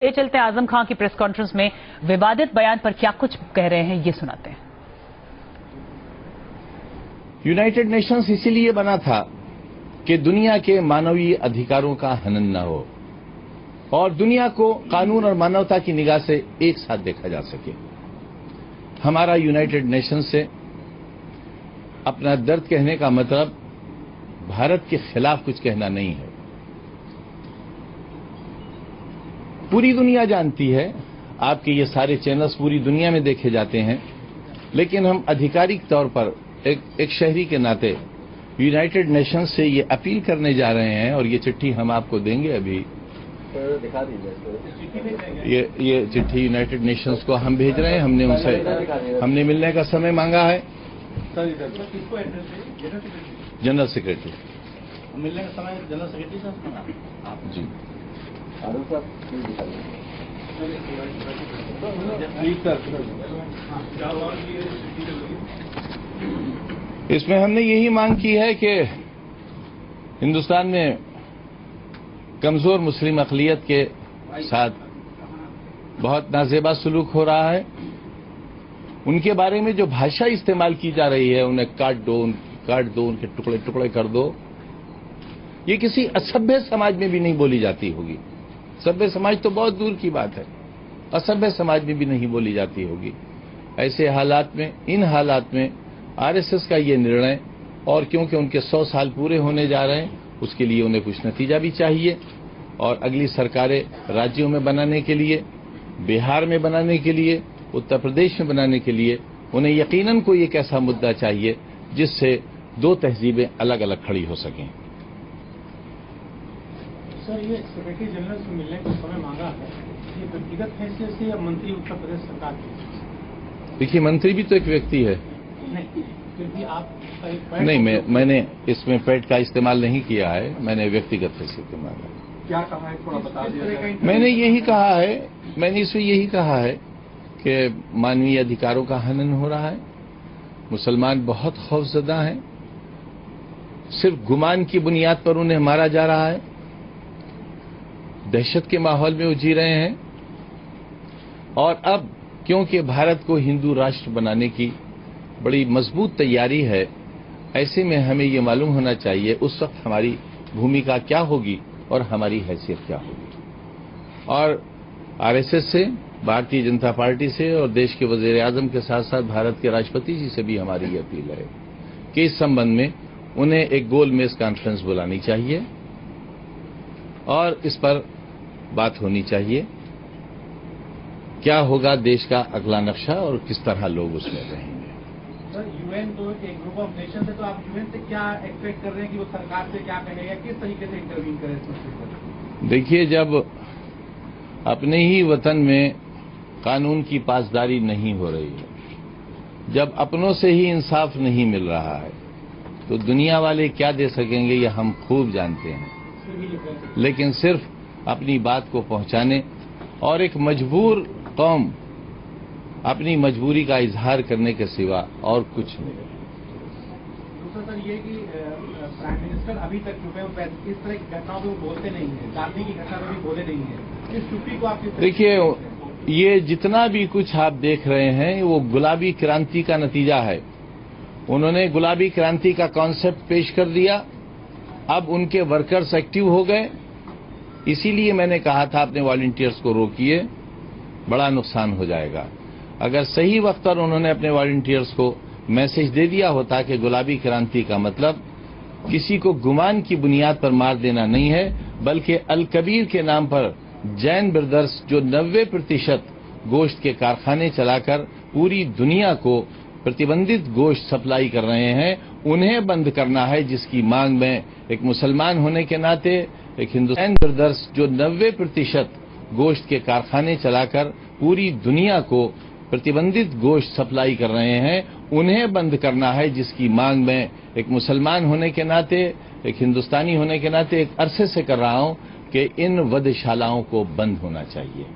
ये चलते आजम खान की प्रेस कॉन्फ्रेंस में विवादित बयान पर क्या कुछ कह रहे हैं, ये सुनाते हैं। यूनाइटेड नेशंस इसीलिए बना था कि दुनिया के मानवीय अधिकारों का हनन न हो और दुनिया को कानून और मानवता की निगाह से एक साथ देखा जा सके। हमारा यूनाइटेड नेशंस से अपना दर्द कहने का मतलब भारत के खिलाफ कुछ कहना नहीं है। पूरी दुनिया जानती है, आपके ये सारे चैनल्स पूरी दुनिया में देखे जाते हैं, लेकिन हम आधिकारिक तौर पर एक शहरी के नाते यूनाइटेड नेशंस से ये अपील करने जा रहे हैं और ये चिट्ठी हम आपको देंगे। अभी दिखा दीजिए। ये चिट्ठी यूनाइटेड नेशंस को हम भेज रहे हैं। हमने मिलने का समय मांगा है। जनरल सेक्रेटरी मिलने का समय जनरल सेक्रेटरी साहब जी। इसमें हमने यही मांग की है कि हिंदुस्तान में कमजोर मुस्लिम अक़लियत के साथ बहुत नाजेबा सलूक हो रहा है। उनके बारे में जो भाषा इस्तेमाल की जा रही है, उन्हें काट दो, उनके टुकड़े टुकड़े कर दो, ये किसी असभ्य समाज में भी नहीं बोली जाती होगी। सभ्य समाज तो बहुत दूर की बात है, असभ्य समाज में भी नहीं बोली जाती होगी। ऐसे हालात में, इन हालात में आरएसएस का ये निर्णय, और क्योंकि उनके 100 साल पूरे होने जा रहे हैं, उसके लिए उन्हें कुछ नतीजा भी चाहिए और अगली सरकारें राज्यों में बनाने के लिए, बिहार में बनाने के लिए, उत्तर प्रदेश में बनाने के लिए उन्हें यकीनन कोई एक ऐसा मुद्दा चाहिए जिससे दो तहजीबें अलग अलग खड़ी हो सकें। सर, ये सेक्रेटरी जनरल से मिलने का समय मांगा है, ये व्यक्तिगत हैसियत से या मंत्री उत्तर प्रदेश सरकार की? देखिए, मंत्री भी तो एक व्यक्ति है। नहीं, फिर भी आप नहीं, मैंने इसमें पेट का इस्तेमाल नहीं किया है, मैंने व्यक्तिगत हैसियत मांगा। क्या कहा है, थोड़ा बता दीजिए। मैंने इसमें यही कहा है कि मानवीय अधिकारों का हनन हो रहा है, मुसलमान बहुत खौफजदा हैं, सिर्फ गुमान की बुनियाद पर उन्हें मारा जा रहा है, दहशत के माहौल में वो जी रहे हैं। और अब क्योंकि भारत को हिंदू राष्ट्र बनाने की बड़ी मजबूत तैयारी है, ऐसे में हमें ये मालूम होना चाहिए उस वक्त हमारी भूमिका क्या होगी और हमारी हैसियत क्या होगी। और आरएसएस से, भारतीय जनता पार्टी से और देश के वजीर आजम के साथ साथ भारत के राष्ट्रपति जी से भी हमारी ये अपील है कि इस संबंध में उन्हें एक गोल मेज कॉन्फ्रेंस बुलानी चाहिए और इस पर बात होनी चाहिए। क्या होगा देश का अगला नक्शा और किस तरह लोग उसमें रहेंगे। सर, यूएन तो एक ग्रुप ऑफ नेशन है, तो आप यूएन से क्या एक्सपेक्ट कर रहे हैं कि वो सरकार से क्या कहेगा, किस तरीके से इंटरवीन करे इस मसले पर? देखिए, जब अपने ही वतन में कानून की पासदारी नहीं हो रही है, जब अपनों से ही इंसाफ नहीं मिल रहा है, तो दुनिया वाले क्या दे सकेंगे ये हम खूब जानते हैं। लेकिन सिर्फ अपनी बात को पहुंचाने और एक मजबूर कौम अपनी मजबूरी का इजहार करने के सिवा और कुछ नहीं। दूसरा सर ये कि प्राइम मिनिस्टर अभी तक चुपे हैं, इस तरह की घटनाओं पर बोलते नहीं है, गांधी की घटना पर भी बोले नहीं है, इस चुप्पी को आप देखिए, ये जितना भी कुछ आप देख रहे हैं वो गुलाबी क्रांति का नतीजा है। उन्होंने गुलाबी क्रांति का कॉन्सेप्ट पेश कर दिया, अब उनके वर्कर्स एक्टिव हो गए। इसीलिए मैंने कहा था अपने वॉलंटियर्स को रोकिए, बड़ा नुकसान हो जाएगा। अगर सही वक्त पर उन्होंने अपने वॉलंटियर्स को मैसेज दे दिया होता कि गुलाबी क्रांति का मतलब किसी को गुमान की बुनियाद पर मार देना नहीं है, बल्कि अल कबीर के नाम पर जैन ब्रदर्स जो 90% गोश्त के कारखाने चलाकर पूरी दुनिया को प्रतिबंधित गोश्त सप्लाई कर रहे हैं, उन्हें बंद करना है, जिसकी मांग में एक मुसलमान होने के नाते, एक हिंदुस्तान ब्रदर्स जो 90% गोश्त के कारखाने चलाकर पूरी दुनिया को प्रतिबंधित गोश्त सप्लाई कर रहे हैं, उन्हें बंद करना है, जिसकी मांग में एक मुसलमान होने के नाते, एक हिंदुस्तानी होने के नाते एक अरसे से कर रहा हूं कि इन वधशालाओं को बंद होना चाहिए।